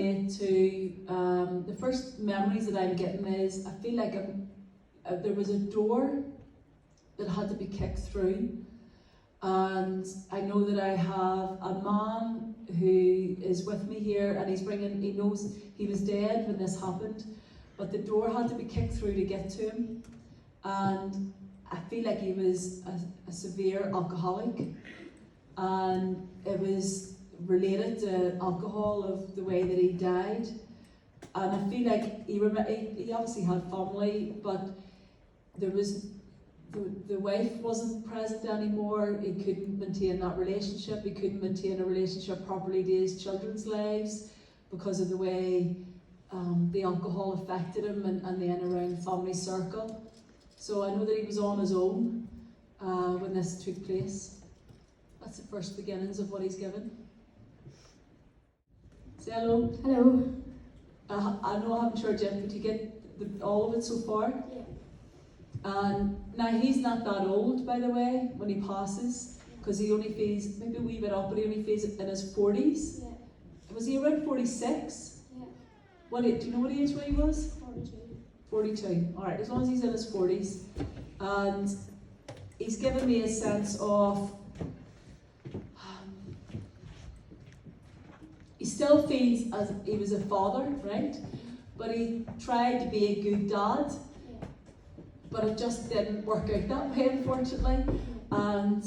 relate to, the first memories that I'm getting is, I feel like there was a door that had to be kicked through, and I know that I have a man who is with me here, and he knows he was dead when this happened, but the door had to be kicked through to get to him, and I feel like he was a severe alcoholic, and it was related to alcohol of the way that he died. And I feel like he obviously had family, but there was the wife wasn't present anymore. He couldn't maintain that relationship. He couldn't maintain a relationship properly to his children's lives because of the way the alcohol affected him and then around family circle. So I know that he was on his own when this took place. That's the first beginnings of what he's given. Say hello. Hello. I know I haven't heard yet, but you get all of it so far? Yeah. And now he's not that old, by the way, when he passes, because he only feels maybe a wee bit up, but he only feels in his 40s. Yeah. Was he around 46? Yeah. Do you know what age he was? 42. 42. Alright, as long as he's in his 40s. And he's given me a sense of he still feels as he was a father, right? But he tried to be a good dad, but it just didn't work out that way, unfortunately. And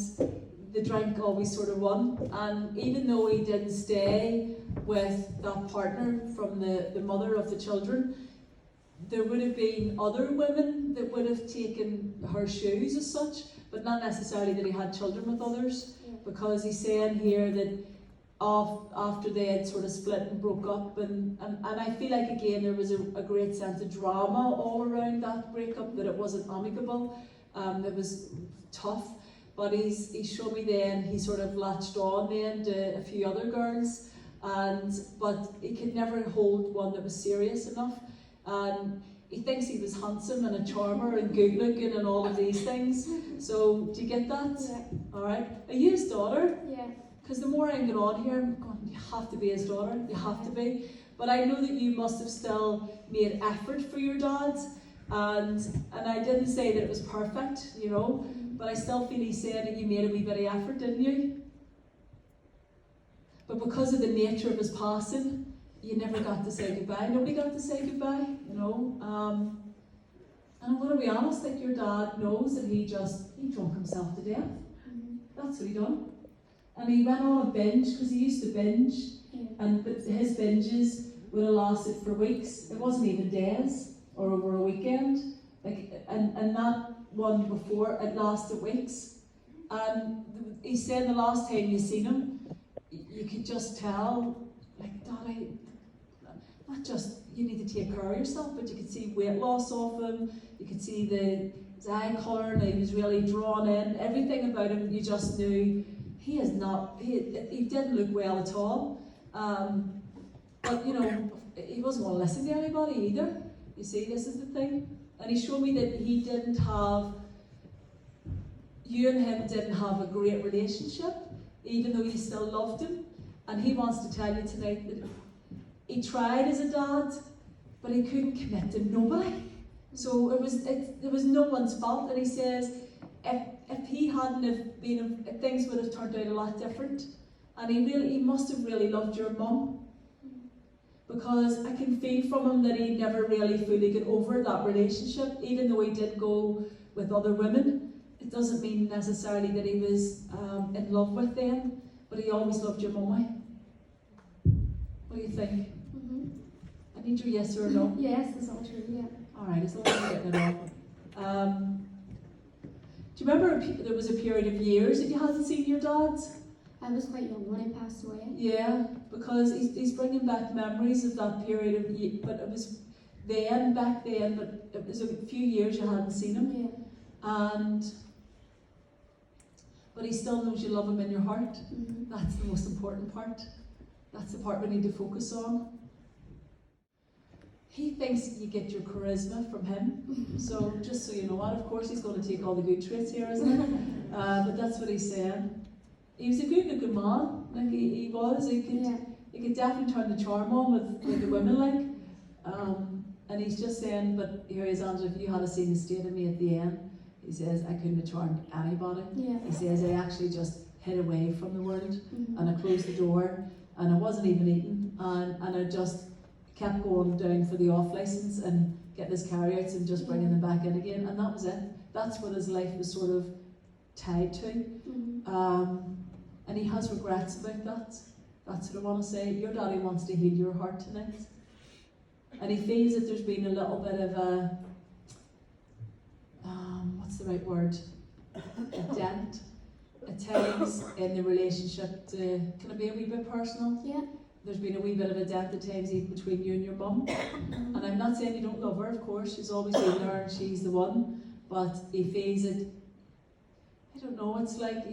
the drink always sort of won. And even though he didn't stay with that partner from the mother of the children, there would have been other women that would have taken her shoes as such, but not necessarily that he had children with others, because he's saying here that after they had sort of split and broke up, and I feel like again there was a great sense of drama all around that breakup, that it wasn't amicable, it was tough, but he's showed me then he sort of latched on then to a few other girls, but he could never hold one that was serious enough. He thinks he was handsome and a charmer and good looking and all of these things. So do you get that? Yeah. Alright. Are you his daughter? Yeah. Because the more I get on here, I'm going, you have to be his daughter, you have to be. But I know that you must have still made effort for your dad, and I didn't say that it was perfect, you know, but I still feel he said that you made a wee bit of effort, didn't you? But because of the nature of his passing, you never got to say goodbye. Nobody got to say goodbye, you know. And I'm going to be honest, like your dad knows that he drunk himself to death. That's what he done. And he went on a binge, because he used to binge, but his binges would have lasted for weeks. It wasn't even days or over a weekend. And that one before, it lasted weeks. And he said the last time you seen him, you could just tell, like, Daddy, not just you need to take care of yourself, but you could see weight loss off him, you could see his eye colour, and he was really drawn in. Everything about him, you just knew he didn't look well at all. But you know, he wasn't going to listen to anybody either. You see, this is the thing. And he showed me that you and him didn't have a great relationship, even though you still loved him. And he wants to tell you tonight that he tried as a dad, but he couldn't commit to nobody. So it was no one's fault. And he says, if he hadn't have been, things would have turned out a lot different. And he must have really loved your mum, because I can feel from him that he never really fully got over that relationship, even though he did go with other women. It doesn't mean necessarily that he was in love with them, but he always loved your mummy. What do you think? I need your yes or no. Yes, that's all true, yeah. Alright, as long as you're getting it all. Do you remember there was a period of years that you hadn't seen your dad? I was quite young when he passed away. Yeah, because he's bringing back memories of that period of years, but it was back then, but it was a few years you hadn't seen him. Yeah. But he still knows you love him in your heart. That's the most important part. That's the part we need to focus on. He thinks you get your charisma from him. So just so you know that, of course he's going to take all the good traits here, isn't he? But that's what he's saying. He was a good looking man, like he was. he could definitely turn the charm on with the women, like. And he's just saying, but here he is, Andrew, if you had seen the state of me at the end, he says, I couldn't have charmed anybody. Yeah. He says, I actually just hid away from the world, Mm-hmm. and I closed the door, and I wasn't even eating, and I just kept going down for the off license and getting his carryouts and just bringing them back in again, and that was it. That's what his life was sort of tied to. Mm-hmm. And he has regrets about that. That's what I want to say. Your daddy wants to heal your heart tonight. And he feels that there's been a little bit of a, what's the right word? A dent at times in the relationship to, can it be a wee bit personal? Yeah. There's been a wee bit of a dent at times even between you and your mum. And I'm not saying you don't love her, of course, she's always been there and she's the one, but he feels that, I don't know, it's like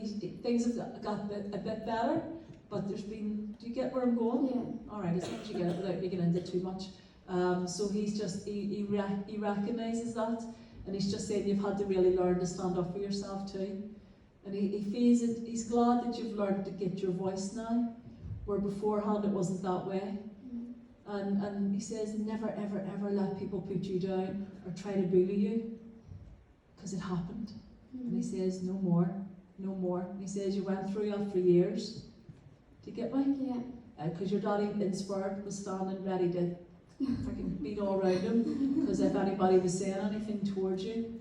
things have got a bit better, but there's been, do you get where I'm going? Yeah. Alright, as long as you get it without making into it too much. So he's just, he recognises that, and he's just saying you've had to really learn to stand up for yourself too. And he feels that he's glad that you've learned to get your voice now, where beforehand it wasn't that way. And he says never ever ever let people put you down or try to bully you, because it happened. And he says no more, no more. And he says you went through that for years. Do you get me? Yeah. Because your daddy inspired was standing ready to freaking beat all around him, because if anybody was saying anything towards you.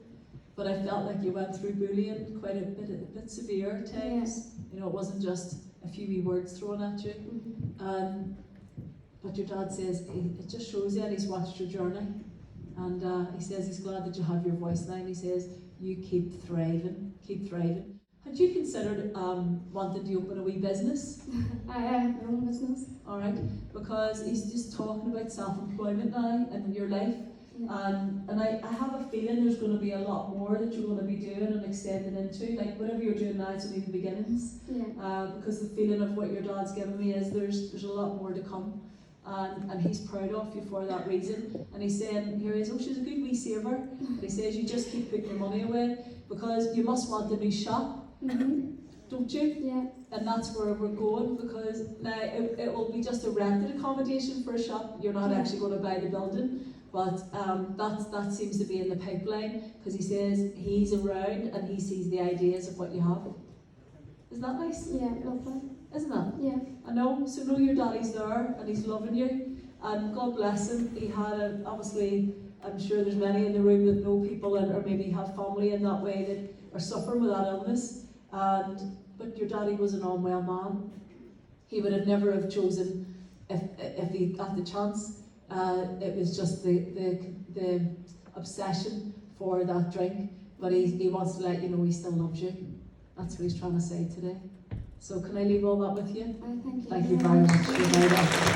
But I felt like you went through bullying quite a bit severe at times. You know, it wasn't just a few wee words thrown at you. But your dad says it just shows you, and he's watched your journey. And he says he's glad that you have your voice now, and he says you keep thriving, keep thriving. Had you considered wanting to open a wee business? I have my own business. Alright, because he's just talking about self-employment now in your life. Yeah. And I have a feeling there's going to be a lot more that you're going to be doing and extending into. Like whatever you're doing now, it's only the beginnings. Yeah. Because the feeling of what your dad's given me is there's a lot more to come. And he's proud of you for that reason. And he's saying, here he is, oh, she's a good wee saver. And he says, you just keep putting your money away, because you must want a new shop, don't you? Yeah. And that's where we're going, because now it will be just a rented accommodation for a shop. You're not actually going to buy the building. But that seems to be in the pipeline, because he says he's around and he sees the ideas of what you have. Isn't that nice? Yeah, lovely. Isn't that? Yeah. I know. So know your daddy's there and he's loving you. And God bless him. He had obviously, I'm sure there's many in the room that know people or maybe have family in that way that are suffering with that illness. But your daddy was an unwell man. He would have never have chosen if he got the chance. It was just the obsession for that drink, but he wants to let you know he still loves you. That's what he's trying to say today. So can I leave all that with you? I thank you. Thank you very much. You're very welcome.